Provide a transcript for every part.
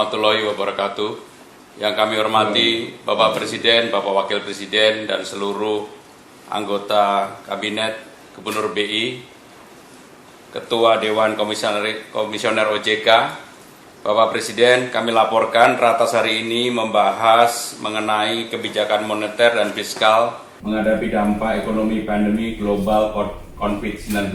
warahmatullahi wabarakatuh. Yang kami hormati Bapak Presiden, Bapak Wakil Presiden, dan seluruh anggota Kabinet Gubernur BI, Ketua Dewan Komisioner OJK, Bapak Presiden, kami laporkan ratas hari ini membahas mengenai kebijakan moneter dan fiskal menghadapi dampak ekonomi pandemi global COVID-19.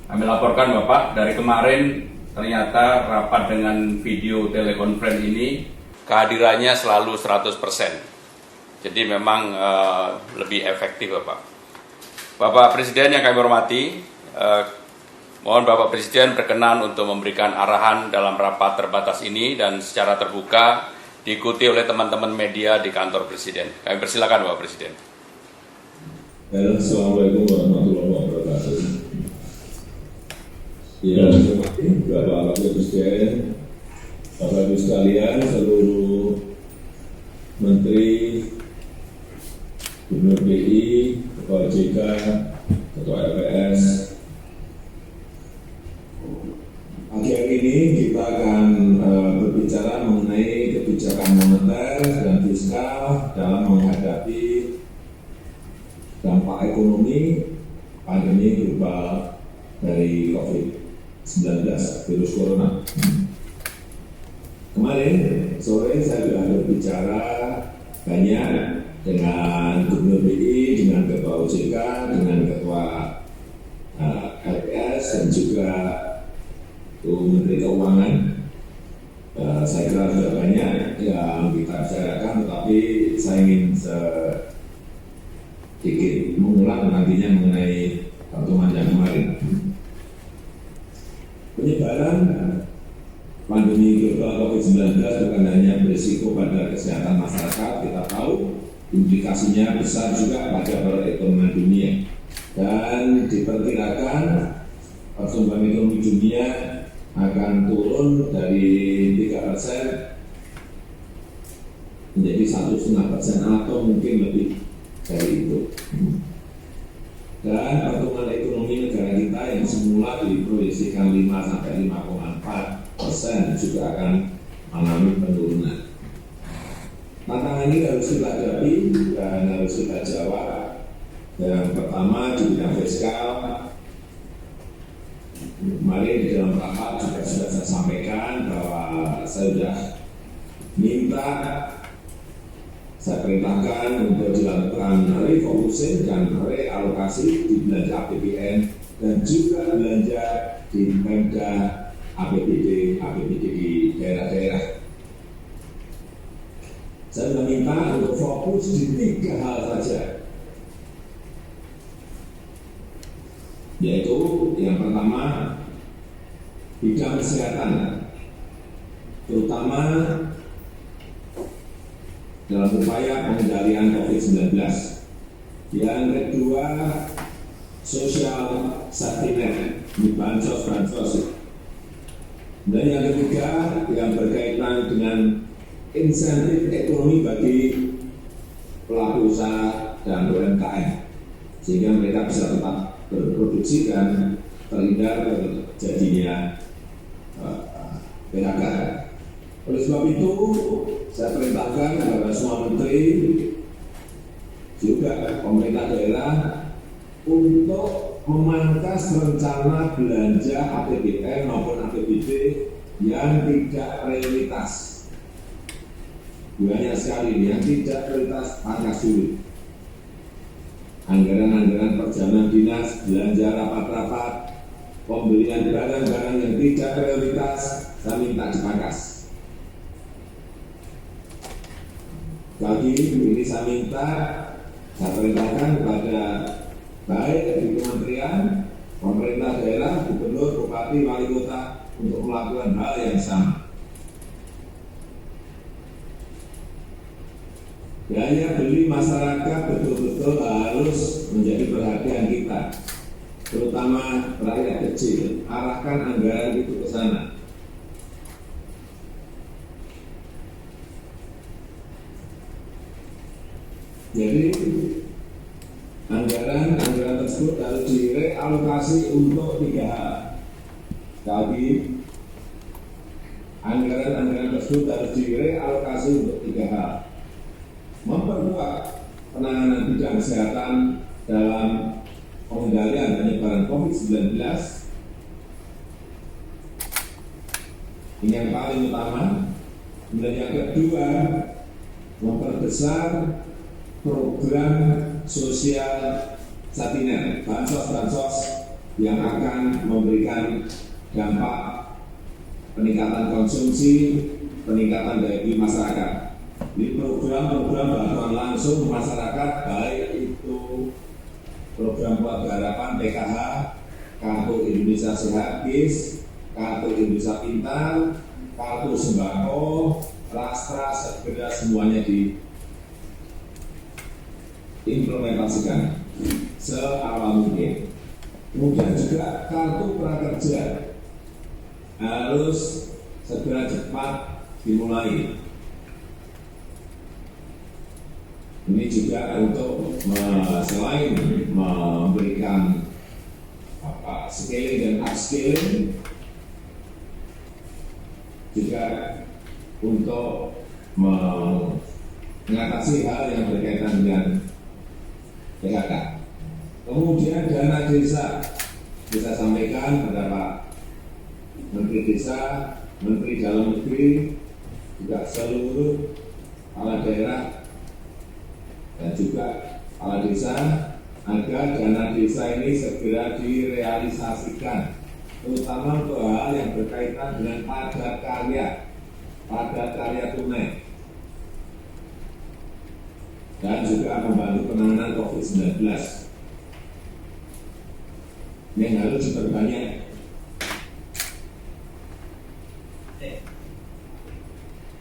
Kami laporkan Bapak, dari kemarin ternyata rapat dengan video telekonferensi ini kehadirannya selalu 100%. Jadi memang lebih efektif Bapak. Bapak Presiden yang kami hormati, mohon Bapak Presiden berkenan untuk memberikan arahan dalam rapat terbatas ini dan secara terbuka diikuti oleh teman-teman media di kantor Presiden. Kami persilakan Bapak Presiden. Assalamualaikum warahmatullahi wabarakatuh. Ya, Bapak Wakil Presiden, Bapak Ibu sekalian, seluruh Menteri, Gubernur BI, Ketua OJK, Ketua LPS. Pagi ini kita akan berbicara mengenai kebijakan moneter dan fiskal dalam menghadapi dampak ekonomi pandemi global dari COVID-19, virus corona. Kemarin sore saya sudah berbicara banyak dengan Gubernur BI, dengan Ketua OJK, dengan Ketua LPS, dan juga Menteri Keuangan. Saya kira sudah banyak yang kita bicarakan, tetapi saya ingin sedikit mengulang nantinya mengenai pertemuan yang kemarin. Penyebaran pandemi global COVID-19 bukan hanya berisiko pada kesehatan masyarakat, kita tahu implikasinya besar juga pada perekonomian dunia. Dan diperkirakan pertumbuhan ekonomi dunia akan turun dari 3% menjadi 1,5% atau mungkin lebih dari itu. Dan pertumbuhan ekonomi negara kita yang semula diproyeksikan 5-5,4% juga akan mengalami penurunan. Tantangan ini harus kita hadapi dan harus kita jawab. Yang pertama di bidang fiskal. Kemarin di dalam rapat juga sudah saya sampaikan bahwa saya sudah minta, saya perintahkan untuk dilakukan refocusing dan realokasi di belanja APBN dan juga belanja di Pemda APBD di daerah-daerah. Saya meminta untuk fokus di 3 hal saja, yaitu yang pertama bidang kesehatan, terutama dalam upaya pengendalian COVID-19. Yang kedua, social safety net, bansos. Dan yang ketiga, yang berkaitan dengan insentif ekonomi bagi pelaku usaha dan UMKM, sehingga mereka bisa tetap berproduksi dan terhindar terjadinya PHK. Oleh sebab itu, saya perintahkan kepada semua menteri, juga pemerintah daerah, untuk memangkas rencana belanja APBN maupun APBD yang tidak prioritas. Banyak sekali yang tidak prioritas, pangkas dulu. Anggaran-anggaran perjalanan dinas, belanja rapat-rapat, pembelian barang-barang yang tidak prioritas, saya minta dipangkas. Lagi ini saya minta, saya perintahkan kepada baik di kementerian, pemerintah daerah, gubernur, bupati, wali kota untuk melakukan hal yang sama. Daya beli masyarakat betul-betul harus menjadi perhatian kita, terutama rakyat kecil. Arahkan anggaran itu ke sana. Jadi anggaran tersebut harus direalokasi untuk 3 hal. Tapi anggaran tersebut harus direalokasi untuk 3 hal. Memperkuat penanganan bidang kesehatan dalam pengendalian penyebaran COVID-19. Ini yang paling utama. Kemudian yang kedua, memperbesar program sosial satinet, bansos-bansos yang akan memberikan dampak peningkatan konsumsi, peningkatan daya beli masyarakat. Di program-program bantuan langsung masyarakat, baik itu program keluarga harapan PKH, Kartu Indonesia Sehat KIS, Kartu Indonesia Pintar, Kartu Sembako, Rastra, segera semuanya diimplementasikan seawal mungkin. Kemudian juga kartu prakerja harus segera cepat dimulai. Ini juga untuk selain memberikan scaling dan upscaling, juga untuk mengatasi hal yang berkaitan dengan PHK. Kemudian dana desa, bisa sampaikan pada Pak Menteri Desa, Menteri Dalam Negeri, juga seluruh kepala daerah dan juga kepala desa, agar dana desa ini segera direalisasikan, terutama untuk hal yang berkaitan dengan padat karya tunai, dan juga membantu penanganan COVID-19 yang harus diperbanyak.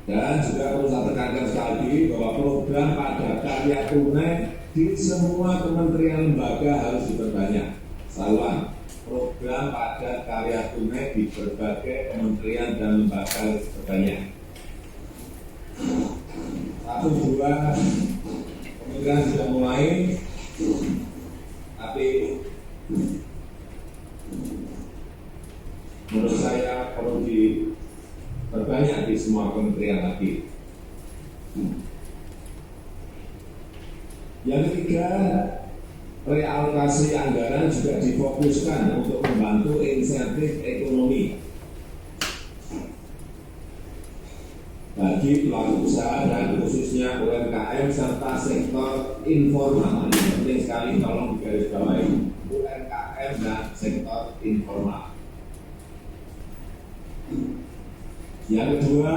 Dan juga perlu saya tekankan sekali lagi bahwa program padat karya tunai di semua kementerian lembaga harus diperbanyak. Saluran program padat karya tunai di berbagai kementerian dan lembaga harus diperbanyak. 1-2 kementerian sudah mulai, tapi menurut saya perlu diperbanyak di semua kementerian lagi. Yang ketiga, realokasi anggaran juga difokuskan untuk membantu insentif ekonomi bagi pelaku usaha dan khususnya UMKM serta sektor informal. Ini penting sekali, tolong digarisbawahi, UMKM dan sektor informal. Yang kedua,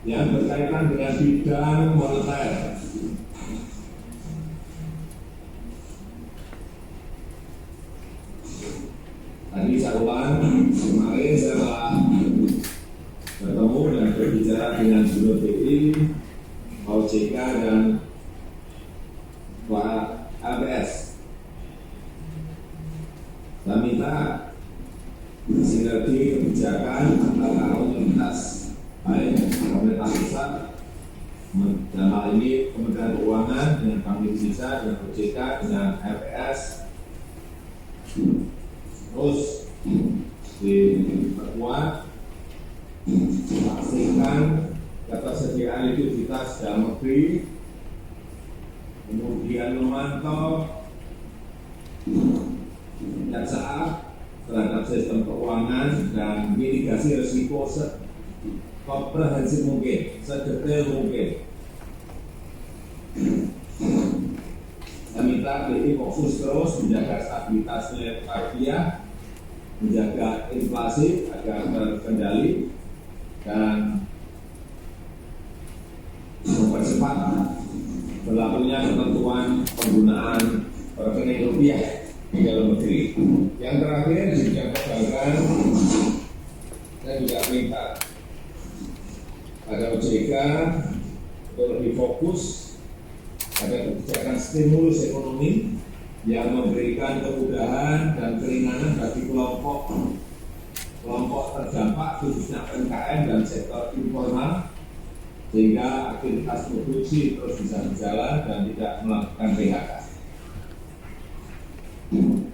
yang berkaitan dengan bidang moneter. Tadi saya ulang, kemarin saya telah bertemu dan berbicara dengan Gubernur BI, OJK dan Pak LPS. Saya minta sinergi kebijakan antara otoritas, baik pemerintah pusat, dalam hal ini Kementerian Keuangan dengan Bank Indonesia, dengan OJK, dengan LPS, terus diperkuat, pastikan ketersediaan likuiditas dalam negeri, kemudian memantau penyiasat terhadap sistem keuangan dan mitigasi risiko komprehensif mungkin, sedetail mungkin. Saya minta BI fokus terus menjaga stabilitas nilai tukar rupiah, menjaga inflasi agar terkendali, dan mempercepat berlakunya ketentuan penggunaan rekening rupiah di dalam negeri. Yang terakhir di bidang perbankan, saya juga minta pada OJK untuk lebih fokus pada kebijakan stimulus ekonomi yang memberikan kemudahan dan keringanan bagi kelompok terdampak, khususnya UMKM dan sektor informal, sehingga aktivitas produksi terus bisa berjalan dan tidak melakukan PHK.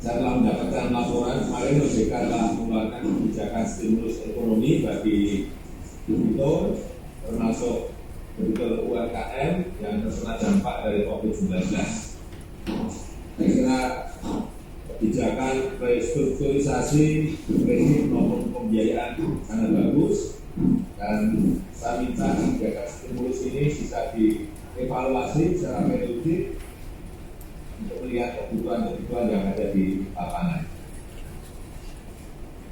Saya telah mendapatkan laporan kemarin kemarin OJK telah mengeluarkan kebijakan stimulus ekonomi bagi debitur, termasuk debitur UMKM yang terkena dampak dari COVID-19. Saya kira kebijakan restrukturisasi kredit maupun pembiayaan sangat bagus, dan saya minta kebijakan stimulus ini bisa dievaluasi secara periodik untuk melihat kebutuhan-kebutuhan yang ada di lapangan.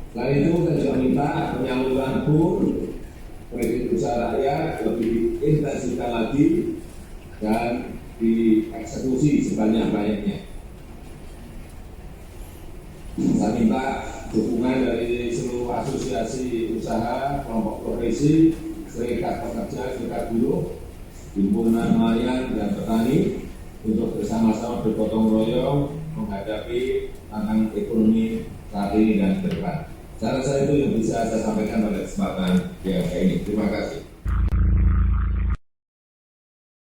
Selain itu, saya juga minta penyaluran KUR kredit usaha rakyat lebih diintensifkan lagi dan dieksekusi sebanyak-banyaknya. Saya minta dukungan dari seluruh asosiasi usaha, kelompok profesi, serikat pekerja, serikat buruh, himpunan nelayan dan petani untuk bersama-sama bergotong royong menghadapi tantangan ekonomi saat ini dan ke depan. Saya rasa itu yang bisa saya sampaikan pada kesempatan yang ini. Terima kasih.